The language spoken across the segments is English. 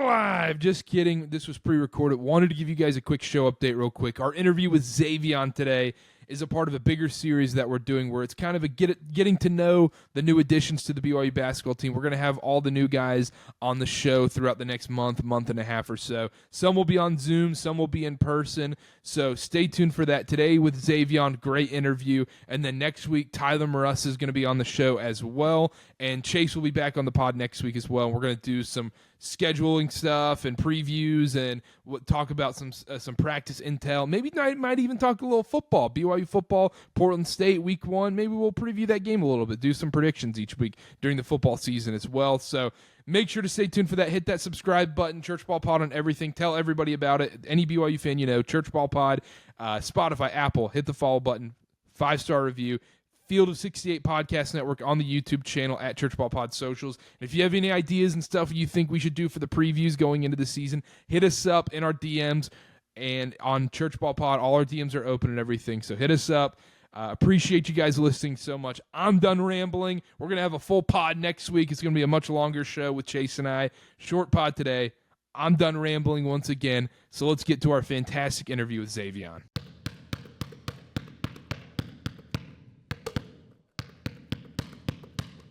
live. Just kidding. This was pre-recorded. Wanted to give you guys a quick show update real quick. Our interview with Xavion today is a part of a bigger series that we're doing where it's kind of a getting to know the new additions to the BYU basketball team. We're going to have all the new guys on the show throughout the next month and a half or so. Some will be on Zoom, some will be in person. So stay tuned for that. Today with Xavion, great interview. And then next week, Tyler Maruss is going to be on the show as well. And Chase will be back on the pod next week as well. We're going to do some scheduling stuff and previews and talk about some practice intel. Maybe I might even talk a little football. BYU football, Portland State, week 1. Maybe we'll preview that game a little bit, do some predictions each week during the football season as well. So make sure to stay tuned for that. Hit that subscribe button, Church Ball Pod on everything. Tell everybody about it. Any BYU fan you know, Church Ball Pod, Spotify, Apple, hit the follow button, 5-star review. Field of 68 Podcast Network on the YouTube channel at Church Ball Pod Socials. And if you have any ideas and stuff you think we should do for the previews going into the season, hit us up in our DMs and on Church Ball Pod. All our DMs are open and everything, so hit us up. Appreciate you guys listening so much. I'm done rambling. We're going to have a full pod next week. It's going to be a much longer show with Chase and I. Short pod today. I'm done rambling once again, so let's get to our fantastic interview with Xavion.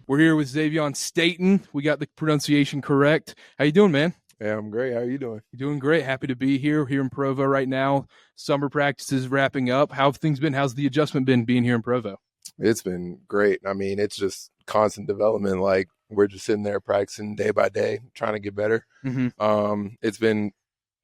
We're here with Xavion Staton. We got the pronunciation correct. How you doing, man? Yeah, I'm great. How are you doing? Doing great. Happy to be here in Provo right now. Summer practice is wrapping up. How have things been? How's the adjustment been being here in Provo? It's been great. I mean, it's just constant development. Like, we're just sitting there practicing day by day, trying to get better. Mm-hmm. It's been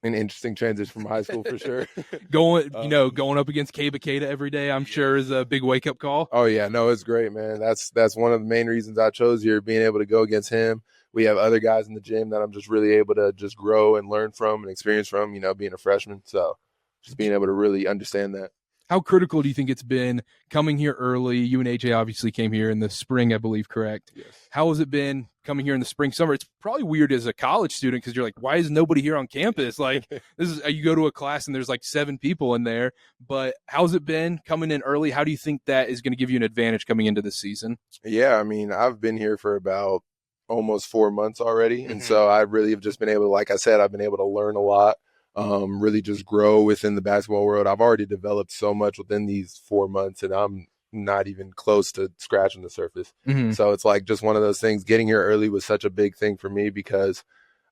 an interesting transition from high school for sure. Going up against Dybantsa every day, I'm sure is a big wake up call. Oh yeah, no, it's great, man. That's one of the main reasons I chose here, being able to go against him. We have other guys in the gym that I'm just really able to just grow and learn from and experience from, being a freshman. So just being able to really understand that. How critical do you think it's been coming here early? You and AJ obviously came here in the spring, I believe, correct? Yes. How has it been coming here in the spring, summer? It's probably weird as a college student because you're like, why is nobody here on campus? Like, you go to a class and there's like 7 people in there. But how's it been coming in early? How do you think that is going to give you an advantage coming into the season? Yeah, I mean, I've been here for about almost 4 months already. And so I really have just been able to, like I said, I've been able to learn a lot. Really just grow within the basketball world. I've already developed so much within these 4 months, and I'm not even close to scratching the surface. Mm-hmm. So it's like just one of those things. Getting here early was such a big thing for me because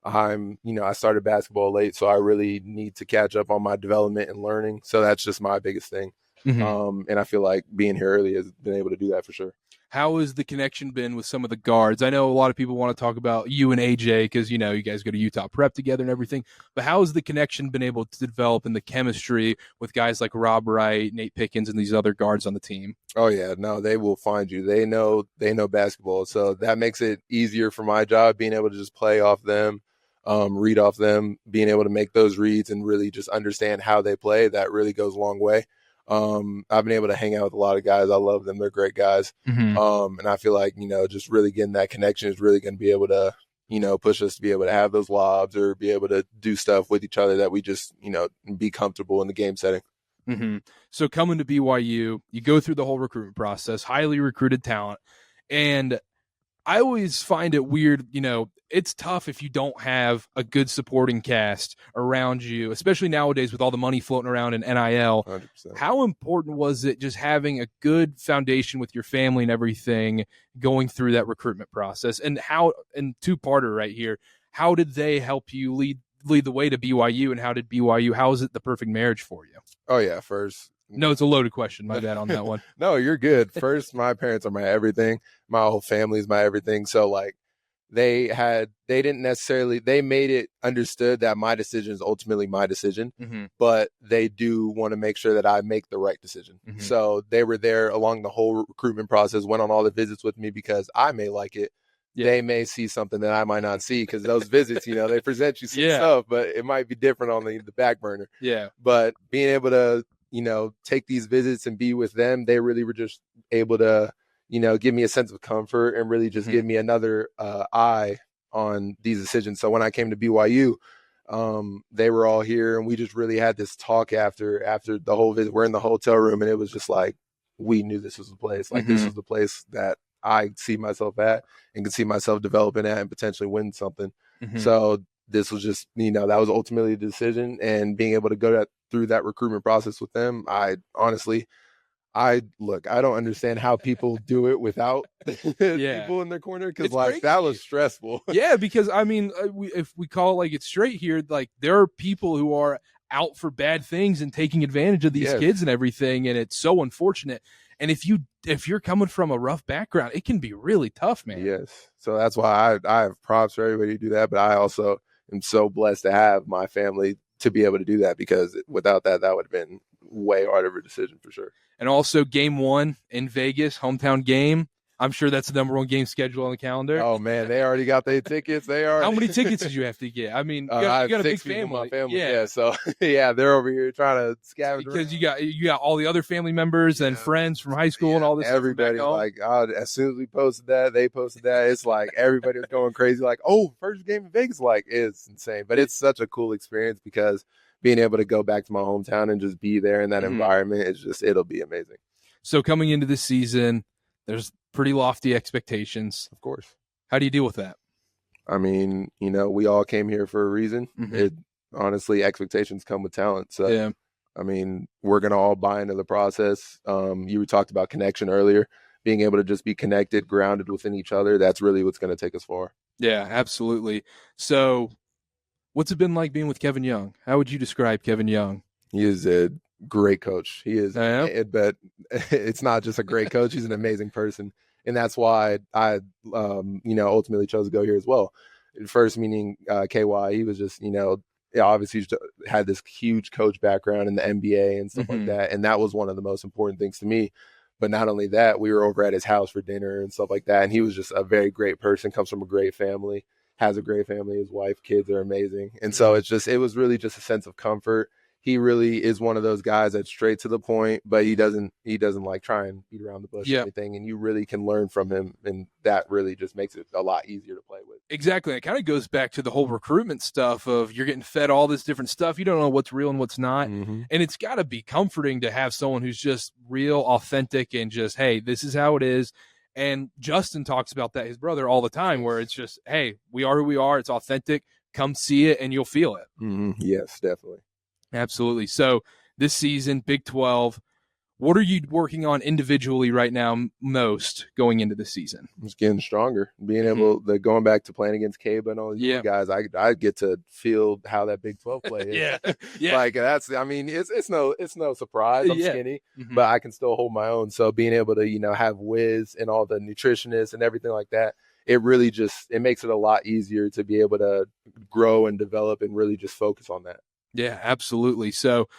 I started basketball late, so I really need to catch up on my development and learning. So that's just my biggest thing. Mm-hmm. And I feel like being here early has been able to do that for sure. How has the connection been with some of the guards? I know a lot of people want to talk about you and AJ because, you guys go to Utah Prep together and everything. But how has the connection been able to develop in the chemistry with guys like Rob Wright, Nate Pickens, and these other guards on the team? Oh, yeah. No, they will find you. They know basketball. So that makes it easier for my job, being able to just play off them, read off them, being able to make those reads and really just understand how they play. That really goes a long way. I've been able to hang out with a lot of guys. I love them. They're great guys. Mm-hmm. And I feel like, just really getting that connection is really going to be able to, push us to be able to have those lobs or be able to do stuff with each other that we just, be comfortable in the game setting. Mm-hmm. So coming to BYU, you go through the whole recruitment process, highly recruited talent. And I always find it weird, it's tough if you don't have a good supporting cast around you, especially nowadays with all the money floating around in NIL. 100%. How important was it just having a good foundation with your family and everything going through that recruitment process? And and two-parter right here, how did they help you lead the way to BYU, and how is it the perfect marriage for you? Oh, yeah. First. No, it's a loaded question. My bad on that one. No, you're good. First, my parents are my everything. My whole family is my everything. So, like, they made it understood that my decision is ultimately my decision, mm-hmm. but they do want to make sure that I make the right decision. Mm-hmm. So they were there along the whole recruitment process, went on all the visits with me because I may like it. Yeah. They may see something that I might not see because those visits, they present you some stuff, but it might be different on the back burner. Yeah. But being able to, take these visits and be with them, they really were just able to, give me a sense of comfort and really just give me another eye on these decisions. So when I came to BYU, they were all here and we just really had this talk after the whole visit. We're in the hotel room and it was just like, we knew this was the place. Like, this was the place that I see myself at and can see myself developing at and potentially win something. So this was just, that was ultimately the decision. And being able to go through that recruitment process with them, I don't understand how people do it without people in their corner, because that was stressful. Yeah, because I mean, if we call it like it's straight here, like there are people who are out for bad things and taking advantage of these kids and everything, and it's so unfortunate. And if you're coming from a rough background, it can be really tough, man. Yes. So that's why I have props for everybody to do that, but I also am so blessed to have my family to be able to do that, because without that would have been way harder of a decision for sure. And also game 1 in Vegas, hometown game. I'm sure that's the number 1 game scheduled on the calendar. Oh man, they already got their tickets. How many tickets did you have to get? I mean, you got a big family. My family. Yeah. So they're over here trying to scavenge because you got all the other family members and friends from high school and all this. Everybody as soon as we posted that, they posted that. It's like everybody was going crazy. Like, oh, first game in Vegas. Like, it's insane, but it's such a cool experience because being able to go back to my hometown and just be there in that environment, it'll be amazing. So coming into this season, there's pretty lofty expectations. Of course. How do you deal with that? I mean, we all came here for a reason. Honestly, expectations come with talent. So, I mean, we're going to all buy into the process. You talked about connection earlier, being able to just be connected, grounded within each other. That's really what's going to take us far. Yeah, absolutely. So what's it been like being with Kevin Young? How would you describe Kevin Young? He is a great coach. He is, but it's not just a great coach. He's an amazing person. And that's why I, ultimately chose to go here as well. First meeting KY, he was just, obviously had this huge coach background in the NBA and stuff like that. And that was one of the most important things to me. But not only that, we were over at his house for dinner and stuff like that. And he was just a very great person, comes from a great family, has a great family. His wife, kids are amazing. And so it was really just a sense of comfort. He really is one of those guys that's straight to the point, but he doesn't like try and beat around the bush or anything. And you really can learn from him. And that really just makes it a lot easier to play with. Exactly. It kind of goes back to the whole recruitment stuff of you're getting fed all this different stuff. You don't know what's real and what's not. And it's got to be comforting to have someone who's just real, authentic, and just, hey, this is how it is. And Justin talks about that, his brother, all the time, where it's just, hey, we are who we are. It's authentic. Come see it and you'll feel it. Yes, definitely. Absolutely. So this season, Big 12, what are you working on individually right now most going into the season? Just getting stronger, being able to going back to playing against Caba and all these guys. I get to feel how that Big 12 play is. Like it's no surprise. I'm skinny, but I can still hold my own. So being able to, have Wiz and all the nutritionists and everything like that, it really it makes it a lot easier to be able to grow and develop and really just focus on that. Yeah, absolutely. So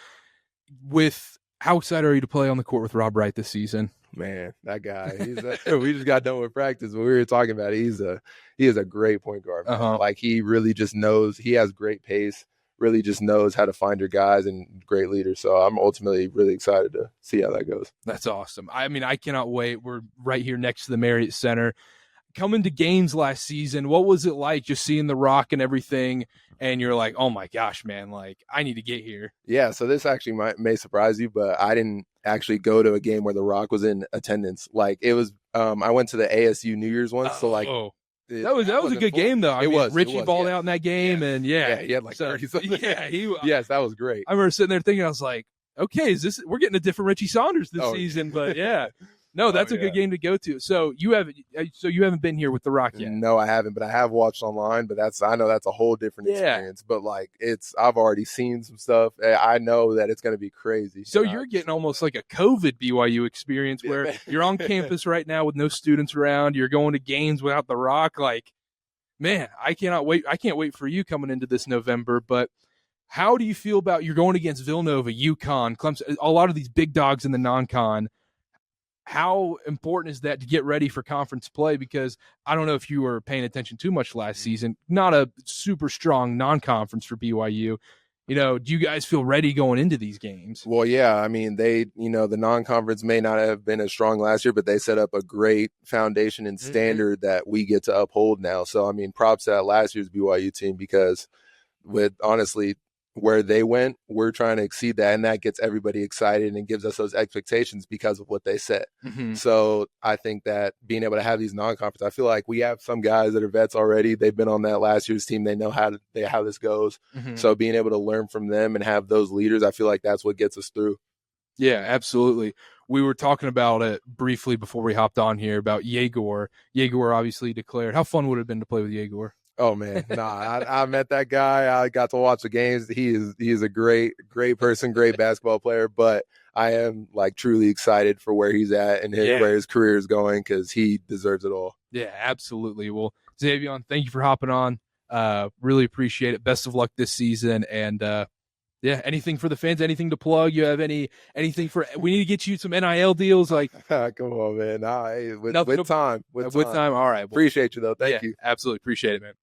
how excited are you to play on the court with Rob Wright this season? Man, that guy, we just got done with practice, but we were talking about it. He is a great point guard. Like he really just knows, he has great pace, really just knows how to find your guys and great leader. So I'm ultimately really excited to see how that goes. That's awesome. I mean, I cannot wait. We're right here next to the Marriott Center. Coming to games last season, what was it like just seeing the Rock and everything? And you're like, oh my gosh, man, like I need to get here. Yeah. So this actually may surprise you, but I didn't actually go to a game where the Rock was in attendance. Like it was, I went to the ASU New Year's once. So like, that was a good game though. I mean, Richie balled out in that game, and he had like 30 something. Yes, that was great. I remember sitting there thinking, I was like, okay, we're getting a different Richie Saunders this season, but yeah. No, that's a good game to go to. So you haven't been here with the Rock yet? No, I haven't, but I have watched online. But I know that's a whole different experience. But like I've already seen some stuff. I know that it's going to be crazy. So you're getting almost like a COVID BYU experience where you're on campus right now with no students around. You're going to games without the Rock. Like, man, I cannot wait. I can't wait for you coming into this November. But how do you feel about you're going against Villanova, UConn, Clemson, a lot of these big dogs in the non-con? How important is that to get ready for conference play? Because I don't know if you were paying attention too much last season. Not a super strong non-conference for BYU. Do you guys feel ready going into these games? Well, yeah. I mean, the non-conference may not have been as strong last year, but they set up a great foundation and standard that we get to uphold now. So, I mean, props to that last year's BYU team because with honestly where they went, we're trying to exceed that, and that gets everybody excited and gives us those expectations because of what they set. So I think that being able to have these non-conference, I feel like we have some guys that are vets already. They've been on that last year's team. They know how this goes. So being able to learn from them and have those leaders, I feel like that's what gets us through. Yeah, absolutely. We were talking about it briefly before we hopped on here about Yegor. Yegor obviously declared. How fun would it have been to play with Yegor? Oh man, I met that guy. I got to watch the games. He is a great person, great basketball player. But I am like truly excited for where he's at and where his career is going, because he deserves it all. Yeah, absolutely. Well, Xavion, thank you for hopping on. Really appreciate it. Best of luck this season. And anything for the fans? Anything to plug? You have anything for? We need to get you some NIL deals. Like, come on, man. With time. All right. Well, appreciate you though. Thank you. Absolutely appreciate it, man.